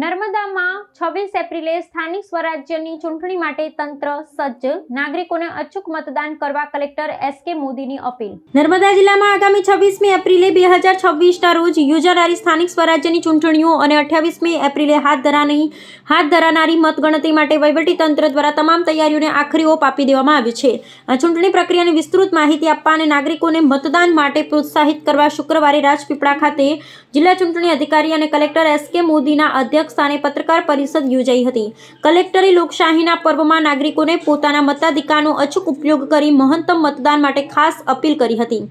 નર્મદામાં 26 એપ્રિલે સ્થાનિક સ્વરાજ્યની ચૂંટણી માટે તંત્ર સજ્જ, નાગરિકોને અચૂક મતદાન કરવા કલેક્ટર એસ.કે. મોદીની અપીલ. નર્મદા જિલ્લામાં આગામી 26મી એપ્રિલે 2026ના રોજ યોજાનારી સ્થાનિક સ્વરાજ્યની ચૂંટણીઓ અને 28મી એપ્રિલે હાથ ધરાનારી મતગણતરી માટે વહીવટીતંત્ર દ્વારા તમામ તૈયારીઓને આખરી ઓપ આપી દેવામાં આવ્યો છે. આ ચૂંટણી પ્રક્રિયાની વિસ્તૃત માહિતી આપવા અને નાગરિકોને મતદાન માટે પ્રોત્સાહિત કરવા શુક્રવારે રાજપીપળા ખાતે જિલ્લા ચૂંટણી અધિકારી અને કલેક્ટર એસ.કે. મોદીના અધ્યક્ષસ્થાને પત્રકાર પરિષદ યોજાઈ હતી. કલેક્ટરે લોકશાહીના પર્વમાં નાગરિકોને પોતાના મતાધિકારનો અચૂક ઉપયોગ કરી મહત્તમ મતદાન માટે ખાસ અપીલ કરી હતી.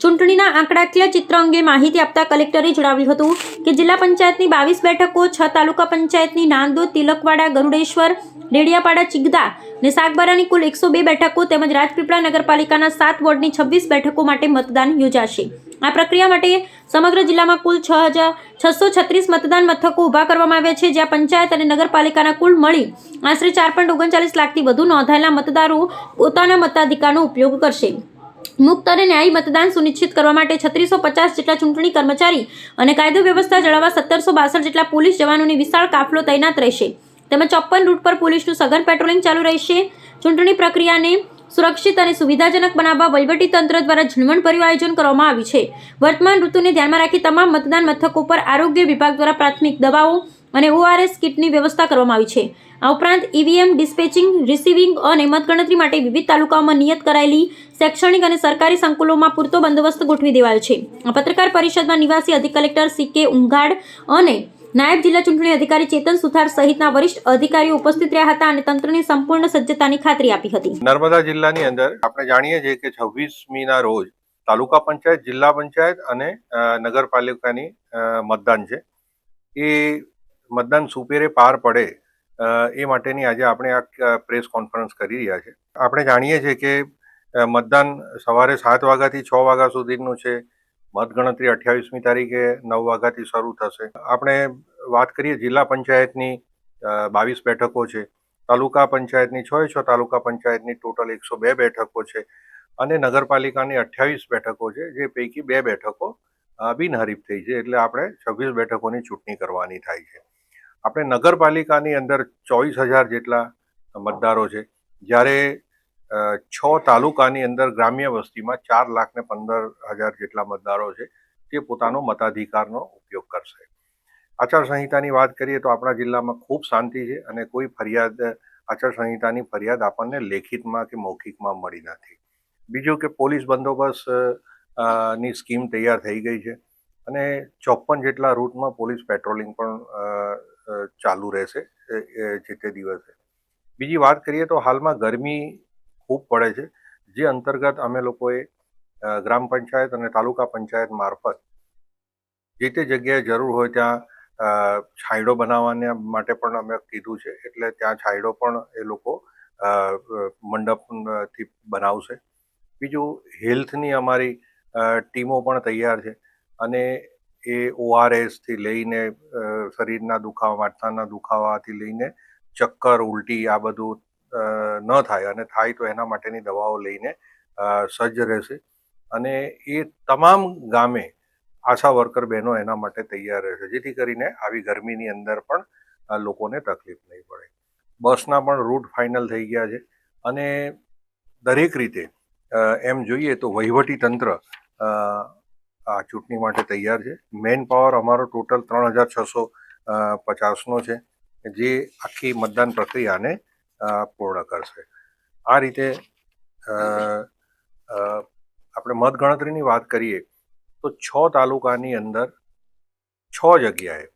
ચૂંટણીના આંકડાકીય ચિત્ર અંગે માહિતી આપતા કલેક્ટરે જણાવ્યું હતું કે જિલ્લા પંચાયતની 22 બેઠકો, 6 તાલુકા પંચાયતની નાંદોદ, તિલકવાડા, ગરુડેશ્વર, ડેડિયાપાડા, ચિગદા અને સાગબારાની કુલ 102 બેઠકો તેમજ રાજપીપળા નગરપાલિકાના 7 વોર્ડની 26 બેઠકો માટે મતદાન યોજાશે. આ પ્રક્રિયા માટે સમગ્ર જિલ્લામાં કુલ 636 મતદાન મથકો ઊભા કરવામાં આવ્યા છે, જ્યાં પંચાયત અને નગરપાલિકાના કુલ મળી આશરે 4.39 લાખથી વધુ નોંધાયેલા મતદારો પોતાના મતાધિકારનો ઉપયોગ કરશે. મુક્ત અને ન્યાયી મતદાન સુનિશ્ચિત કરવા માટે 3650 જેટલા ચૂંટણી કર્મચારી અને કાયદો વ્યવસ્થા જાળવવા 1762 જેટલા પોલીસ જવાનોની વિશાળ કાફલો તૈનાત રહેશે. તેમજ 54 રૂટ પર પોલીસનું સઘન પેટ્રોલિંગ ચાલુ રહેશે. ચૂંટણી પ્રક્રિયાને સુરક્ષિત અને સુવિધાજનક બનાવવા વહીવટીતંત્ર દ્વારા ઝીણવટભર્યું આયોજન કરવામાં આવ્યું છે. વર્તમાન ઋતુને ધ્યાનમાં રાખી તમામ મતદાન મથકો પર આરોગ્ય વિભાગ દ્વારા પ્રાથમિક દવાઓ અને ORS કિટની વ્યવસ્થા કરવામાં આવી છે. આ ઉપરાંત EVM ડિસ્પેચિંગ, રિસીવિંગ અને મતગણતરી માટે વિવિધ તાલુકાઓમાં નિયત કરાયેલી શૈક્ષણિક અને સરકારી સંકુલોમાં પૂરતો બંદોબસ્ત ગોઠવી દેવાયો છે. આ પત્રકાર પરિષદમાં નિવાસી અધિક કલેક્ટર C.K. ઉંઘાડ અને નાયબ જિલ્લા ચૂંટણી અધિકારી ચેતન સુથાર સહિતના વરિષ્ઠ અધિકારીઓ ઉપસ્થિત રહ્યા હતા અને તંત્રની સંપૂર્ણ સજ્જતાની ખાતરી આપી હતી. નર્મદા જિલ્લાની અંદર આપણે જાણીએ છીએ કે 26મીના રોજ તાલુકા પંચાયત, જિલ્લા પંચાયત અને નગરપાલિકાની મતદાન છે. એ મતદાન સુપેરે પાર પડે એ માટેની આજે આપણે આ પ્રેસ કોન્ફરન્સ કરી રહ્યા છે. આપણે જાણીએ છીએ કે મતદાન સવારે 7 વાગ્યાથી 6 વાગ્યા સુધીનું છે. મતગણતરી 28મી તારીખે 9 વાગ્યાથી શરૂ થશે. આપણે વાત કરીએ જિલ્લા પંચાયતની 22 બેઠકો છે, તાલુકા પંચાયતની 6 તાલુકા પંચાયતની ટોટલ 102 બેઠકો છે અને નગરપાલિકાની 28 બેઠકો છે, જે પૈકી 2 બેઠકો બિનહરીફ થઈ છે. એટલે આપણે 26 બેઠકોની ચૂંટણી કરવાની થાય છે. આપણે નગરપાલિકાની અંદર 24,000 જેટલા મતદારો છે, જ્યારે 6 તાલુકાની અંદર ગ્રામ્ય વસ્તીમાં 4,15,000 જેટલા મતદારો છે, જે પોતાનો મતાધિકારનો ઉપયોગ કરશે. આચારસંહિતાની વાત કરીએ તો આપણા જિલ્લામાં ખૂબ શાંતિ છે અને કોઈ આચારસંહિતાની ફરિયાદ આપણને લેખિતમાં કે મૌખિકમાં મળી નથી. બીજું કે પોલીસ બંદોબસ્ત ની સ્કીમ તૈયાર થઈ ગઈ છે અને 54 જેટલા રૂટમાં પોલીસ પેટ્રોલિંગ પણ ચાલુ રહેશે જે તે દિવસે. બીજી વાત કરીએ તો હાલમાં ગરમી ખૂબ પડે છે, જે અંતર્ગત અમે લોકોએ ગ્રામ પંચાયત અને તાલુકા પંચાયત મારફત જે તે જગ્યાએ જરૂર હોય ત્યાં છાંયડો બનાવવાના માટે પણ અમે કીધું છે. એટલે ત્યાં છાંયડો પણ એ લોકો મંડપથી બનાવશે. બીજું, હેલ્થની અમારી ટીમો પણ તૈયાર છે અને એ ORSથી લઈને શરીરના દુખાવા, માથાના દુખાવાથી લઈને ચક્કર, ઉલટી આ બધું ન થાય અને થાય તો એના માટેની દવાઓ લઈને સજ્જ રહેશે. અને એ તમામ ગામે આશા વર્કર બહેનો એના માટે તૈયાર રહેશે, જેથી કરીને આવી ગરમીની અંદર પણ લોકોને તકલીફ નહીં પડે. બસના પણ રૂટ ફાઇનલ થઈ ગયા છે અને દરેક રીતે એમ જોઈએ તો વહીવટી તંત્ર આ ચૂંટણી માટે તૈયાર છે. મેન પાવર અમારો ટોટલ 3,650નો છે, જે આખી મતદાન પ્રક્રિયાને પૂર્ણ કરશે. આ રીતે આપણે મતગણતરીની વાત કરીએ તો 6 તાલુકાની અંદર 6 જગ્યાએ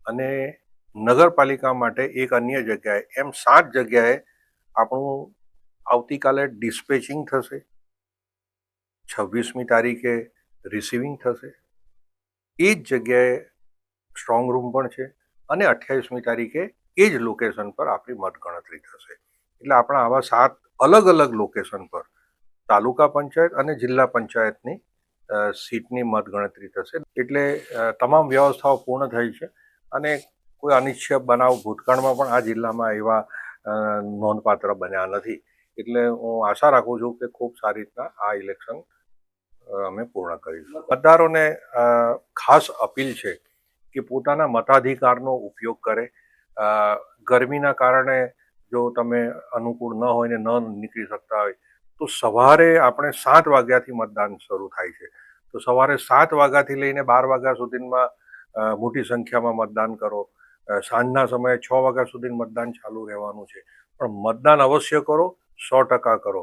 અને નગરપાલિકા માટે એક અન્ય જગ્યાએ, એમ 7 જગ્યાએ આપણું આવતીકાલે ડિસ્પેચિંગ થશે, 26મી તારીખે રિસીવિંગ થશે, એ જ જગ્યાએ સ્ટ્રોંગ રૂમ પણ છે અને 28મી તારીખે એ જ લોકેશન પર આપણી મતગણતરી થશે. એટલે આપણા આવા 7 અલગ અલગ લોકેશન પર તાલુકા પંચાયત અને જિલ્લા પંચાયતની સીટની મતગણતરી થશે. એટલે તમામ વ્યવસ્થાઓ પૂર્ણ થઈ છે અને કોઈ અનિચ્છનીય બનાવ ભૂતકાળમાં પણ આ જિલ્લામાં એવા નોંધપાત્ર બન્યા નથી. એટલે હું આશા રાખું છું કે ખૂબ સારી રીતના આ ઇલેક્શન અમે પૂર્ણ કરીશું. મતદારોને ખાસ અપીલ છે કે પોતાના મતાધિકારનો ઉપયોગ કરે. ગરમીના કારણે જો તમે અનુકૂળ ન હોય ને ન નીકળી શકતા હોય તો સવારે આપણે 7 વાગ્યાથી મતદાન શરૂ થાય છે. તો સવારે 7 વાગ્યાથી લઈને 12 વાગ્યા સુધીમાં મોટી સંખ્યામાં મતદાન કરો. સાંજના સમયે 6 વાગ્યા સુધી મતદાન ચાલુ રહેવાનું છે. પણ મતદાન અવશ્ય કરો, 100% કરો.